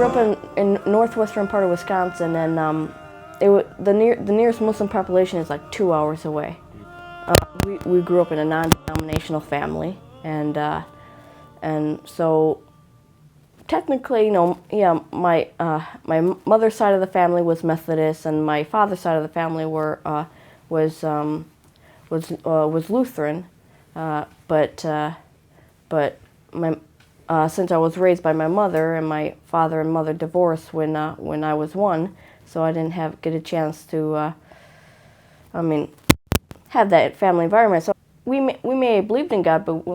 up in northwestern part of Wisconsin, and the nearest Muslim population is like 2 hours away. We grew up in a non-denominational family, and so technically, yeah, my mother's side of the family was Methodist, and my father's side of the family was Lutheran, but since I was raised by my mother, and my father and mother divorced when I was 1, so I didn't get a chance to, have that family environment. So we may have believed in God, but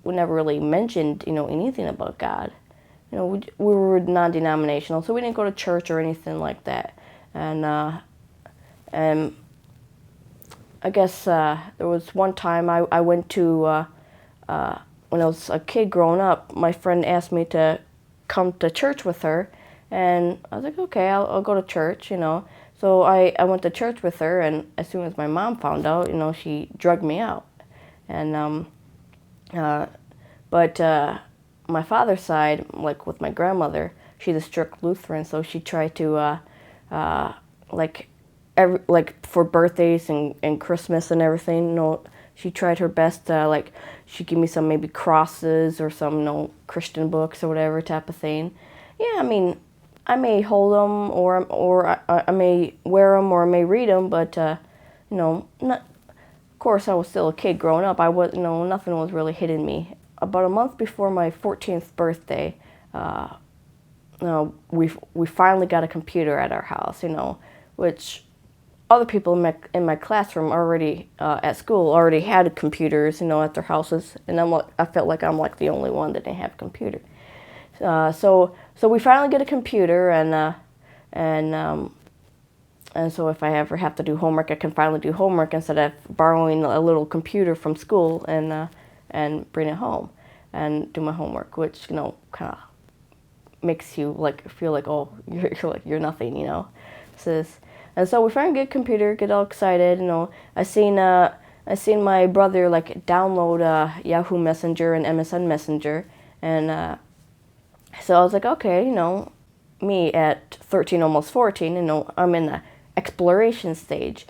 we never really mentioned anything about God. We were non-denominational, so we didn't go to church or anything like that. And I guess there was one time I went to. When I was a kid growing up, my friend asked me to come to church with her, and I was like, okay, I'll go to church, So I went to church with her, and as soon as my mom found out, she drugged me out. And but my father's side, like with my grandmother, she's a strict Lutheran, so she tried to for birthdays and Christmas and everything, she tried her best to, she'd give me some maybe crosses or some, Christian books or whatever type of thing. Yeah, I may hold them or I may wear them or I may read them, but, not, of course I was still a kid growing up. Nothing was really hitting me. About a month before my 14th birthday, we finally got a computer at our house, which other people in my classroom already at school already had computers, at their houses, and I felt like I'm the only one that didn't have a computer. So we finally get a computer, and so if I ever have to do homework, I can finally do homework instead of borrowing a little computer from school and bring it home and do my homework, which kind of makes you feel like, oh, you're nothing, And so we finally get a computer, get all excited, I seen my brother download Yahoo Messenger and MSN Messenger, and so I was like, okay, me at 13, almost 14, I'm in the exploration stage.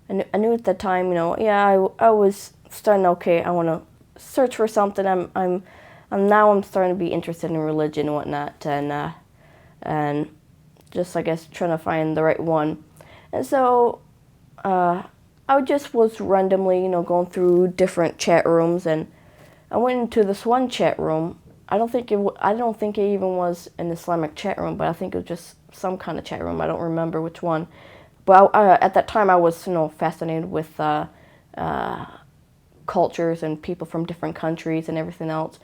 And I knew at the time, yeah, I was starting, okay, I want to search for something. I'm starting to be interested in religion and whatnot, and just, I guess, trying to find the right one. And so I just was randomly, going through different chat rooms, and I went into this one chat room. I don't think it even was an Islamic chat room, but I think it was just some kind of chat room. I don't remember which one. But at that time, I was, fascinated with cultures and people from different countries and everything else.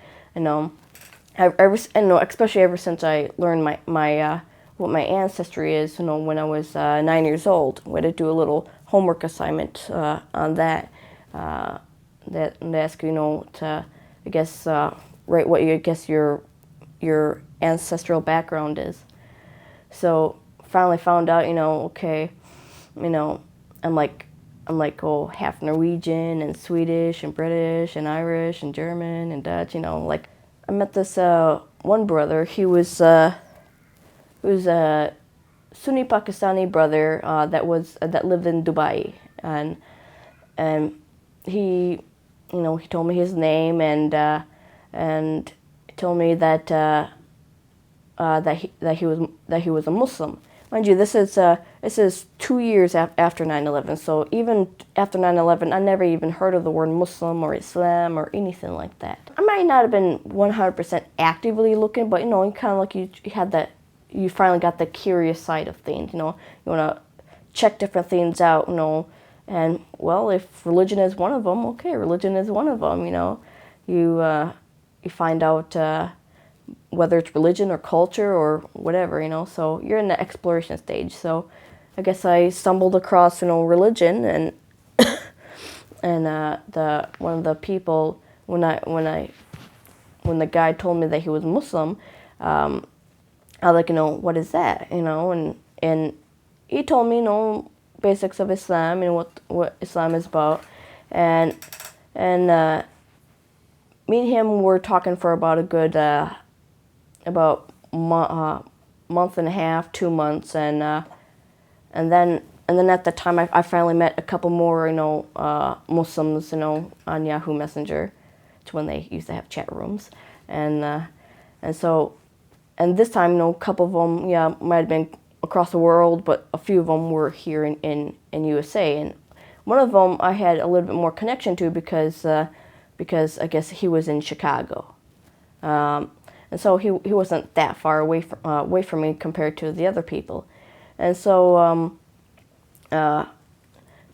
Especially ever since I learned what my ancestry is, when I was 9 years old. We had to do a little homework assignment on that. That ask you, to, I guess, write what your ancestral background is. So finally found out, okay, I'm half Norwegian and Swedish and British and Irish and German and Dutch. I met this one brother. He was a Sunni Pakistani brother that lived in Dubai, and he told me his name and told me that he was a Muslim. Mind you, this is 2 years after 9/11. So even after 9/11, I never even heard of the word Muslim or Islam or anything like that. I might not have been 100% actively looking, but kind of you finally got the curious side of things. You want to check different things out. And well, if religion is one of them, okay, religion is one of them. You find out whether it's religion or culture or whatever, so you're in the exploration stage. So I guess I stumbled across, religion, and one of the people, when the guy told me that he was Muslim, I was like, what is that, and he told me, basics of Islam and what Islam is about, and me and him were talking for about a good, about month and a half, 2 months, and then at the time I finally met a couple more, Muslims, on Yahoo Messenger. It's when they used to have chat rooms, and so, and this time, a couple of them, might have been across the world, but a few of them were here in USA, and one of them I had a little bit more connection to because I guess he was in Chicago, and so he wasn't that far away from me compared to the other people, and so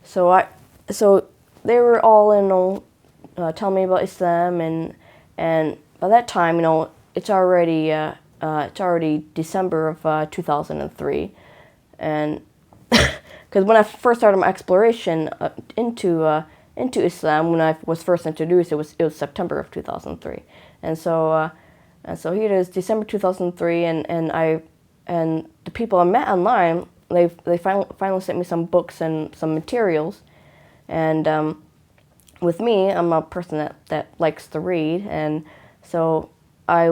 so they were all telling me about Islam, and by that time it's already December of 2003, and because when I first started my exploration into Islam, when I was first introduced, it was September of 2003, and so here it is, December 2003, and the people I met online, they finally sent me some books and some materials, and with me, I'm a person that likes to read, and so I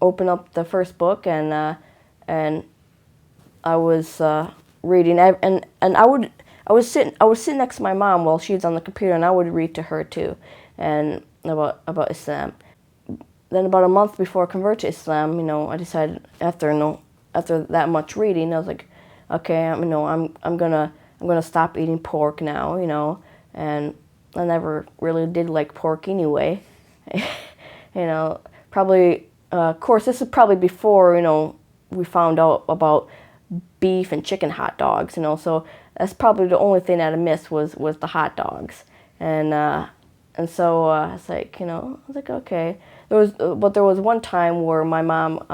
opened up the first book, and I was reading, and I was sitting next to my mom while she was on the computer, and I would read to her too, and about Islam. Then about a month before I converted to Islam, I decided after that much reading, I was like, okay, I'm gonna stop eating pork now, and I never really did like pork anyway, probably. Of course, this is probably before we found out about beef and chicken hot dogs, so that's probably the only thing that I missed was the hot dogs, and so I was like, okay. But there was one time where my mom,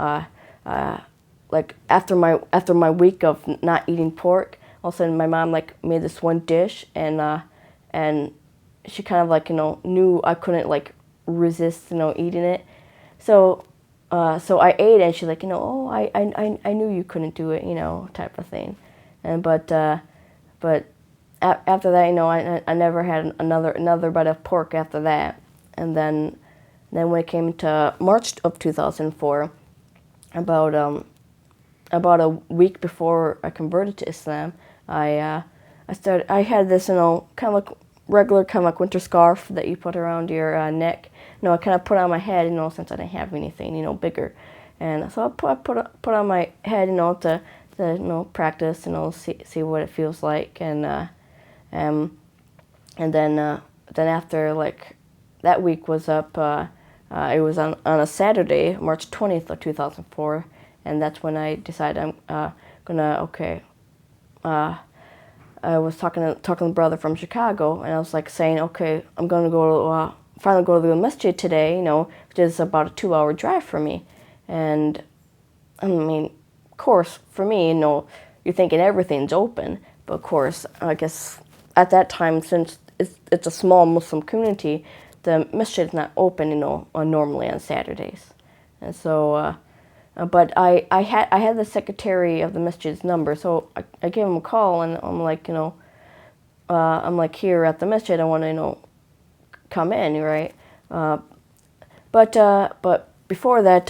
like after my week of not eating pork, all of a sudden my mom like made this one dish, and she kind of like knew I couldn't like resist eating it, so I ate it, and she's like, oh, I knew you couldn't do it, type of thing, and but after that, I never had another bite of pork after that, and then when it came to March of 2004, about a week before I converted to Islam, I had this kind of like regular kind of like winter scarf that you put around your neck. I kind of put on my head, since I didn't have anything, bigger, and so I put on my head, to practice, see what it feels like, and then after like that week was up, it was on a Saturday, March 20th of 2004, and that's when I decided I'm I was talking to a brother from Chicago, and I was like saying, okay, I'm gonna go finally go to the masjid today, which is about a 2-hour drive for me, and I mean, of course, for me, you're thinking everything's open, but of course, I guess at that time, since it's a small Muslim community, the masjid is not open, normally on Saturdays, and so. But I had the secretary of the masjid's number, so I gave him a call, and I'm like, I'm like, here at the masjid, I want to, come in, right? But before that,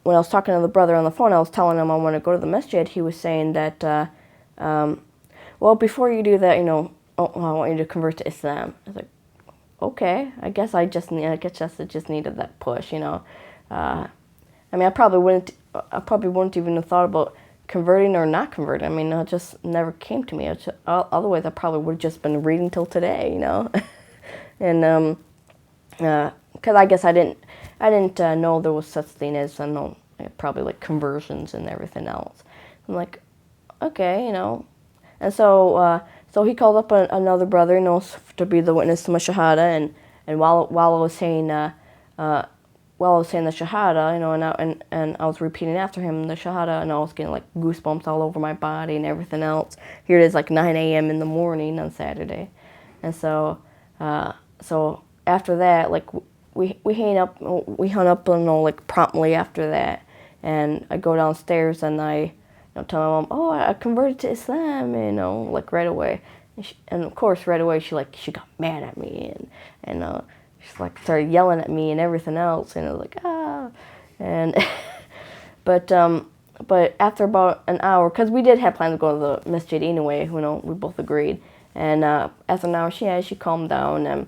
when I was talking to the brother on the phone, I was telling him I want to go to the masjid. He was saying that, well, before you do that, I want you to convert to Islam. I was like, okay, I guess I just needed that push, I mean, I probably wouldn't even have thought about converting or not converting. I mean, it just never came to me. Otherwise, I probably would have just been reading till today, and because I guess I didn't know there was such thing as probably like conversions and everything else. I'm like, okay, and so he called up another brother, to be the witness to my shahada, and while I was saying the shahada, and I was repeating after him the shahada, and I was getting like goosebumps all over my body and everything else. Here it is, like 9 a.m. in the morning on Saturday, and so after that, like we hung up, like promptly after that, and I go downstairs and I tell my mom, oh, I converted to Islam, like right away, and of course right away she got mad at me, and she's like started yelling at me and everything else, and I was like, ah, and But after about an hour, because we did have plans to go to the masjid anyway, we both agreed. And after an hour, she calmed down, and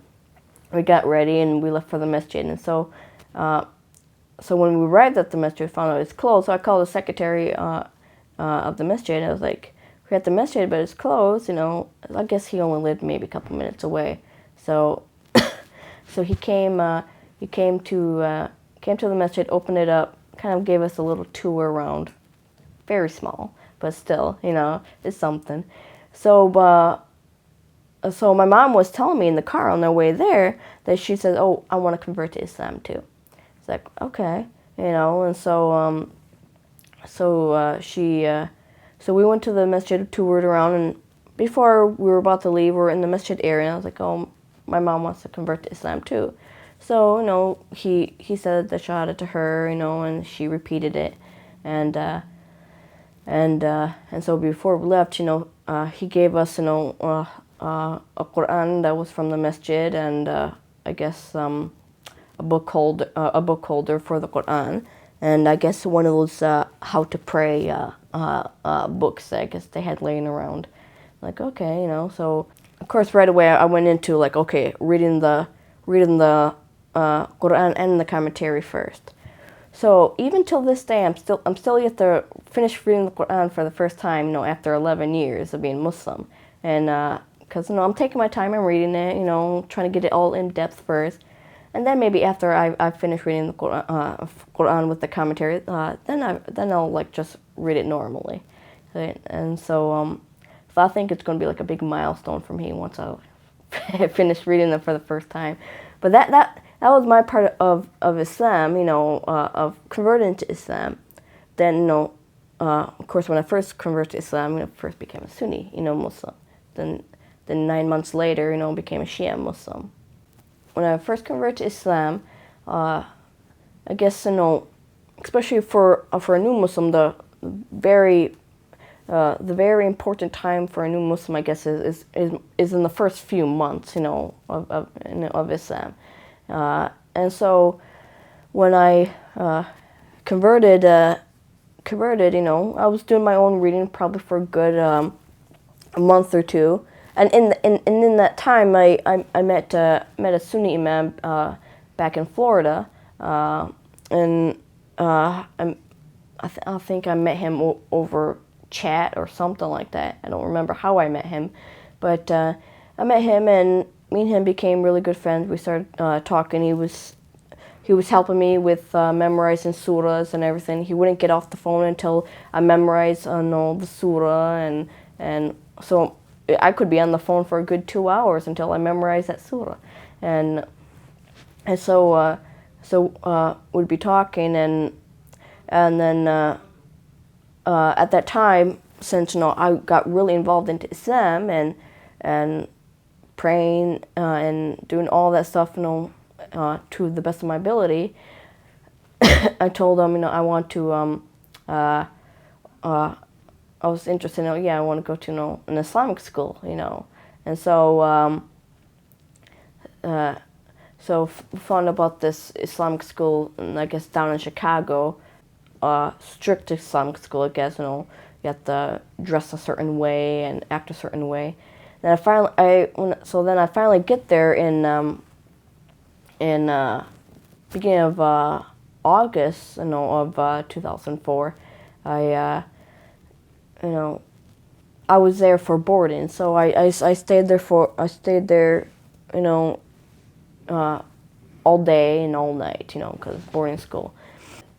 we got ready and we left for the masjid. And so when we arrived at the masjid, found out it's closed. So I called the secretary of the masjid, and I was like, "We're at the masjid, but it's closed." I guess he only lived maybe a couple minutes away. So so he came to the masjid, opened it up, kind of gave us a little tour around. Very small, but still, it's something. So so my mom was telling me in the car on their way there that she said, "Oh, I want to convert to Islam too." It's like, okay, and so we went to the masjid, toured around, and before we were about to leave, we were in the masjid area, and I was like, "Oh, my mom wants to convert to Islam too." So, he said the shahada to her, and she repeated it, and so before we left, he gave us, a Quran that was from the masjid, and I guess a book holder for the Quran, and I guess one of those how to pray books that I guess they had laying around. Like, okay, so of course right away I went into like, okay, reading the Quran and the commentary first. So even till this day, I'm still yet to finish reading the Quran for the first time, after 11 years of being Muslim, and because I'm taking my time and reading it, trying to get it all in depth first, and then maybe after I finish reading the Quran with the commentary, then I'll like just read it normally, right? And so I think it's going to be like a big milestone for me once I finish reading them for the first time. But that was my part of Islam, of converting to Islam. Then, of course, when I first converted to Islam, I first became a Sunni, Muslim. Then 9 months later, became a Shia Muslim. When I first converted to Islam, I guess, especially for a new Muslim, the very important time for a new Muslim, I guess, is in the first few months, of Islam. And so when I converted, I was doing my own reading probably for a good a month or two. And in that time, I met a Sunni imam back in Florida, and I think I met him over chat or something like that. I don't remember how I met him, but I met him, and me and him became really good friends. We started talking. He was helping me with memorizing surahs and everything. He wouldn't get off the phone until I memorized the surah, and so I could be on the phone for a good 2 hours until I memorized that surah, and so we'd be talking, and then at that time, since I got really involved into Islam and praying and doing all that stuff, to the best of my ability, I told them, I want to. I was interested in, I want to go to an Islamic school, and so found about this Islamic school, I guess down in Chicago, strict Islamic school, I guess, you have to dress a certain way and act a certain way. Then I finally get there in beginning of August, of 2004. I was there for boarding, so I stayed there, all day and all night, because boarding school.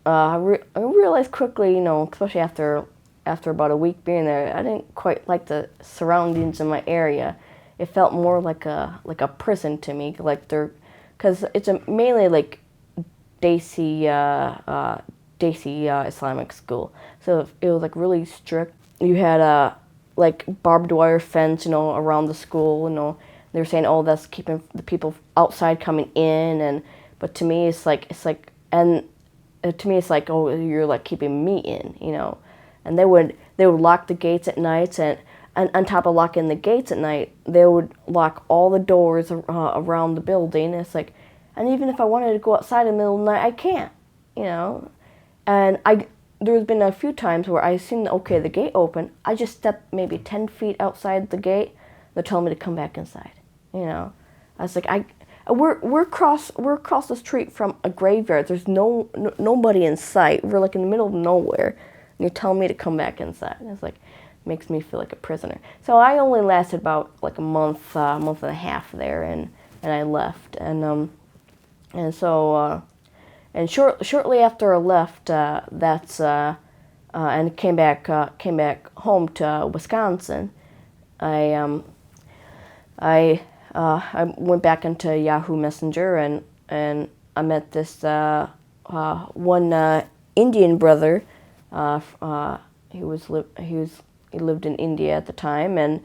I realized quickly, especially after about a week being there, I didn't quite like the surroundings in my area. It felt more like a prison to me, because it's mainly like Desi Islamic school, so it was like really strict. You had like barbed wire fence, around the school. They were saying, "Oh, that's keeping the people outside coming in," but to me, it's like, oh, you're like keeping me in, And they would lock the gates at night, and on top of locking the gates at night, they would lock all the doors around the building. It's like, and even if I wanted to go outside in the middle of the night, I can't, And there's been a few times where I've seen, okay, the gate open. I just step maybe 10 feet outside the gate. They're telling me to come back inside. You know, I was like, we're across the street from a graveyard. There's nobody in sight. We're like in the middle of nowhere, and you're telling me to come back inside. And it's like, makes me feel like a prisoner. So I only lasted about like a month and a half there, and I left. And shortly after I left, and came back home to Wisconsin, I went back into Yahoo Messenger, and I met this one Indian brother. He lived in India at the time, and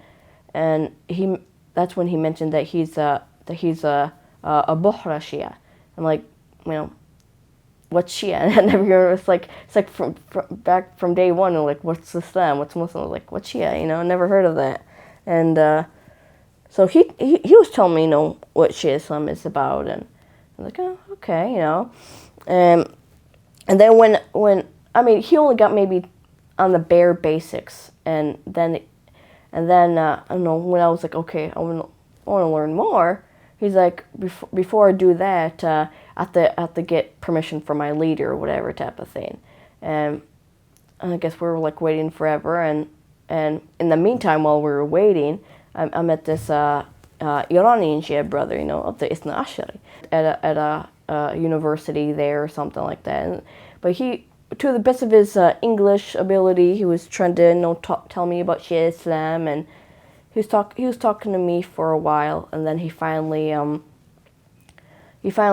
that's when he mentioned that he's a Buhra Shia. I'm like, you know, what's Shia? And I never heard. It's like from back from day one. I'm like, what's Islam? What's Muslim? I was like, what's Shia? You know, I never heard of that. And so he was telling me, you know, what Shia Islam is about, and I was like, oh, okay, you know. And then when I mean, he only got maybe on the bare basics, and then I don't know, when I was like, okay, I want to learn more. He's like, before I do that, I have to get permission from my leader or whatever type of thing. And I guess we were like waiting forever, and in the meantime, while we were waiting, I met this Iranian Shia brother, you know, of the Isna Ashari at a university there or something like that. But he, to the best of his English ability, he was trying to, you know, tell me about Shia Islam, and he was talking to me for a while, and then he finally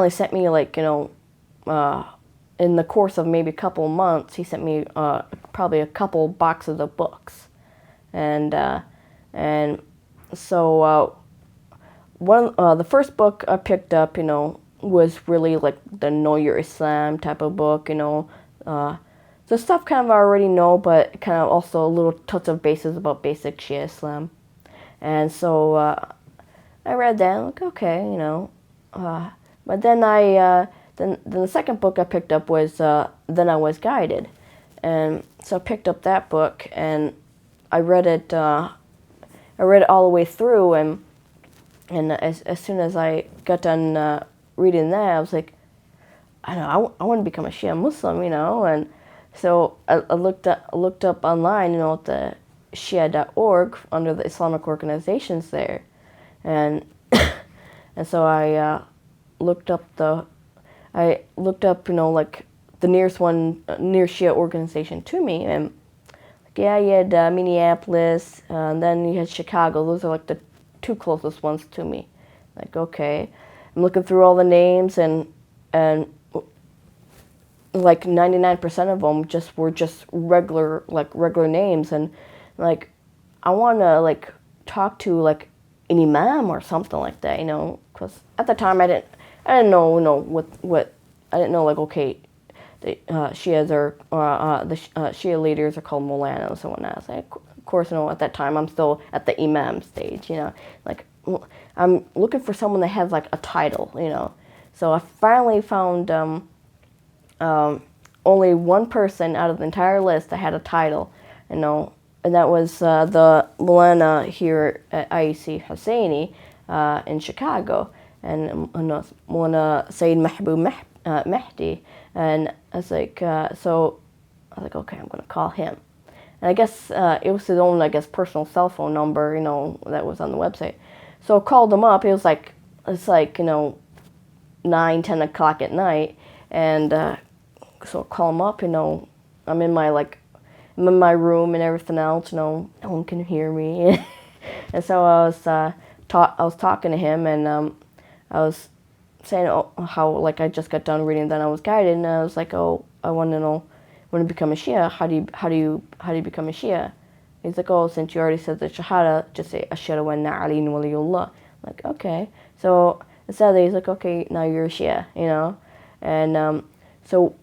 sent me, like, you know, in the course of maybe a couple of months, he sent me probably a couple boxes of books, and so the first book I picked up, you know, was really like the Know Your Islam type of book, you know. The stuff kind of I already know, but kind of also a little touch of bases about basic Shia Islam. And so I read that, and like, okay, you know. But then then the second book I picked up was Then I Was Guided. And so I picked up that book, and I read it all the way through, and as soon as I got done reading that, I was like, I don't know, I want to become a Shia Muslim, you know. And so I looked up online, you know, at the Shia.org under the Islamic organizations there, and and so I looked up, you know, like the nearest Shia organization to me, and like, yeah, you had Minneapolis, and then you had Chicago. Those are like the two closest ones to me. Like, okay, I'm looking through all the names, and like 99% of them were just regular names, and like I want to like talk to like an imam or something like that, you know, because at the time I didn't know, you know, what I didn't know, like, okay, the Shias are the Shia leaders are called Molanas and whatnot. So of course, you know, at that time I'm still at the imam stage, you know, like I'm looking for someone that has like a title, you know. So I finally found only one person out of the entire list that had a title, you know, and that was the Molana here at IEC Husseini in Chicago, and Molana Sayyid Mahbub Mahdi. And I was like, so I was like, okay, I'm gonna call him. And I guess it was his own, I guess, personal cell phone number, you know, that was on the website. So I called him up. It's like, you know, 9, 10 o'clock at night, and so I call him up, you know, I'm in my room and everything else, you know, no one can hear me. And so I was talking to him, and I was saying how, like, I just got done reading Then I Was Guided, and I was like, oh, I want to become a Shia. How do you become a Shia? He's like, oh, since you already said the Shahada, just say Ashhadu anna Aliyyun waliyullah. I'm like, okay. So instead, he's like, okay, now you're a Shia, you know. And so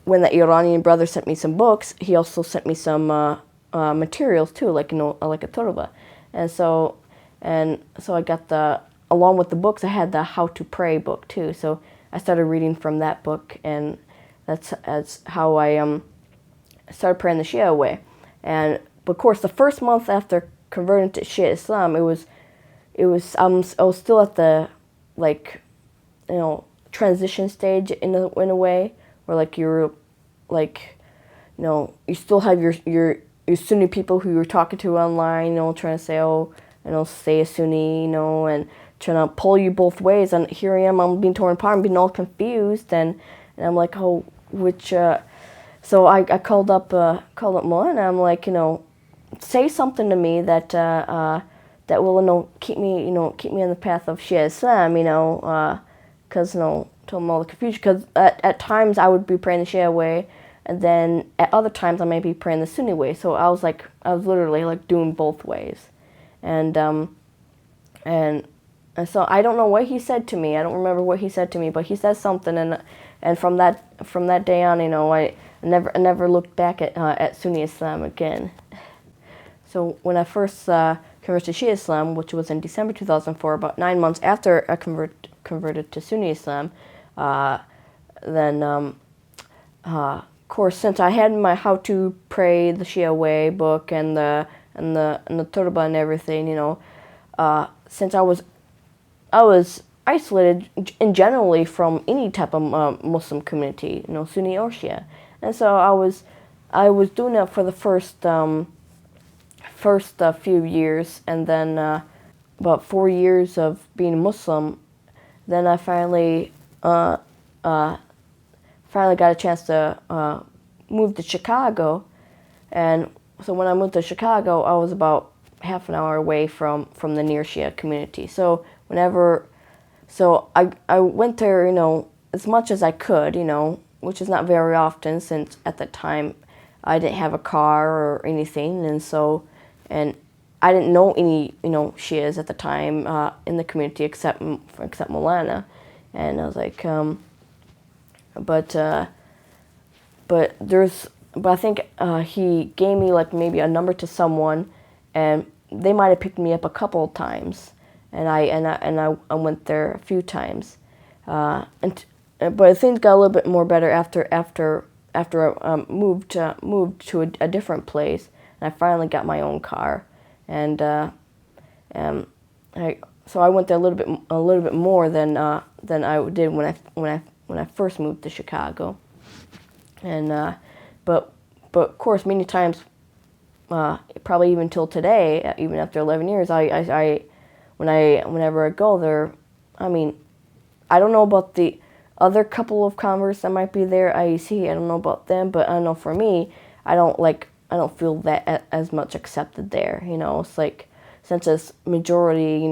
when the Iranian brother sent me some books, he also sent me some materials too, like, you know, like a turba. And so I got along with the books, I had the How to Pray book too. So I started reading from that book, and that's how I started praying the Shia way. And but of course, the first month after converting to Shia Islam, I was still at the, like, transition stage in a way, where like you're like, you still have your Sunni people who you're talking to online, trying to say, stay a Sunni, and trying to pull you both ways. And here I am, I'm being torn apart, I'm being all confused, and I'm like, so I called up Mullah, and I'm like, say something to me that that will, keep me on the path of Shia Islam, because, to all the confusion, because at times I would be praying the Shia way, and then at other times I might be praying the Sunni way. So I was literally like doing both ways, and so I don't know what he said to me. I don't remember what he said to me, but he said something, and from that day on, I never looked back at Sunni Islam again. So when I first converted to Shia Islam, which was in December 2004, about 9 months after I converted to Sunni Islam, then of course, since I had my How to Pray the Shia Way book and the turba and everything, since I was isolated in generally from any type of Muslim community, Sunni or Shia, and so I was doing that for the first few years, and then about 4 years of being Muslim, then I finally got a chance to move to Chicago. And so when I moved to Chicago, I was about half an hour away from the near Shia community. So I went there, as much as I could, which is not very often, since at the time I didn't have a car or anything, and I didn't know any, Shias at the time in the community except Molana, and I was like, but I think he gave me like maybe a number to someone, and they might have picked me up a couple of times, and I went there a few times, but things got a little bit more better after I moved to a different place, and I finally got my own car, and so I went there a little bit more than I did when I first moved to Chicago, and but of course many times, probably even till today, even after 11 years, whenever I go there, I mean, I don't know about the other couple of converts that might be there, IEC, I don't know about them, but I know for me, I don't feel that as much accepted there, it's like, since it's majority,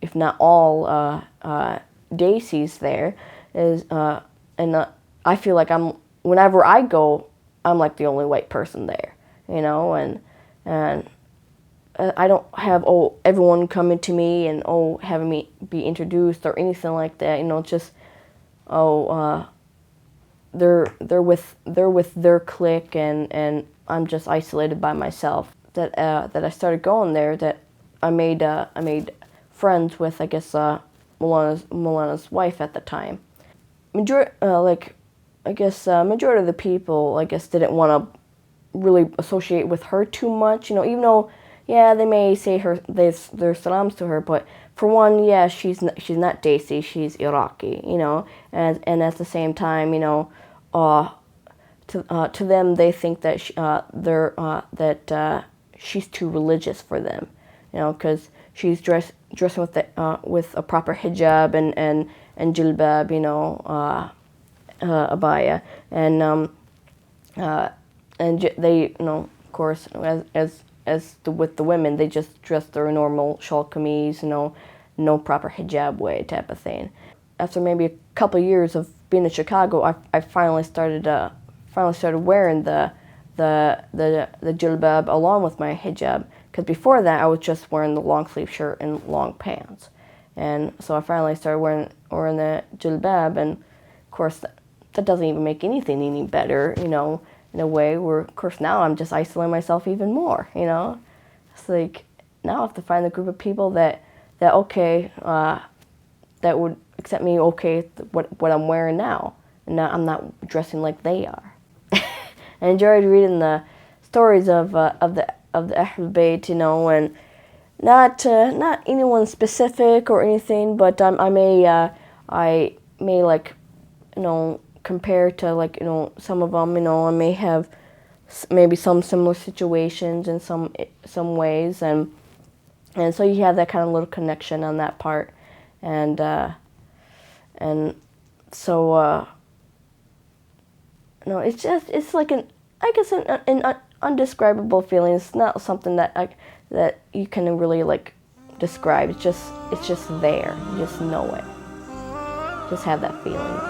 if not all, Daisies there, and I feel like whenever I go, I'm like the only white person there, and I don't have everyone coming to me and having me be introduced or anything like that, it's just they're with their clique, and I'm just isolated by myself. That I started going there, that I made friends with, I guess, Molana's wife at the time. Majority of the people, I guess, didn't want to really associate with her too much, even though, yeah, they may say their salams to her, but for one, yeah, she's not Daisy, she's Iraqi, and at the same time, to them, they think that she's too religious for them, because she's dressing with a proper hijab and jilbab, abaya, and they, of course, with the women, they just dress their normal shawl kameez, no proper hijab way type of thing. After maybe a couple of years of being in Chicago, I finally started wearing the jilbab along with my hijab, because before that I was just wearing the long sleeve shirt and long pants, and so I finally started wearing the jilbab, and of course that doesn't even make anything any better, in a way where, of course, now I'm just isolating myself even more, It's like, now I have to find a group of people that would accept me, what I'm wearing now, and now I'm not dressing like they are. I enjoyed reading the stories of the Ahlulbayt, you know, and not anyone specific or anything, but I may like, you know, compare to, like, you know, some of them, you know, I may have maybe some similar situations in some ways, and so you have that kind of little connection on that part, and so no, it's like an undescribable feeling. It's not something that you can really like describe. It's just there. You just know it. Just have that feeling.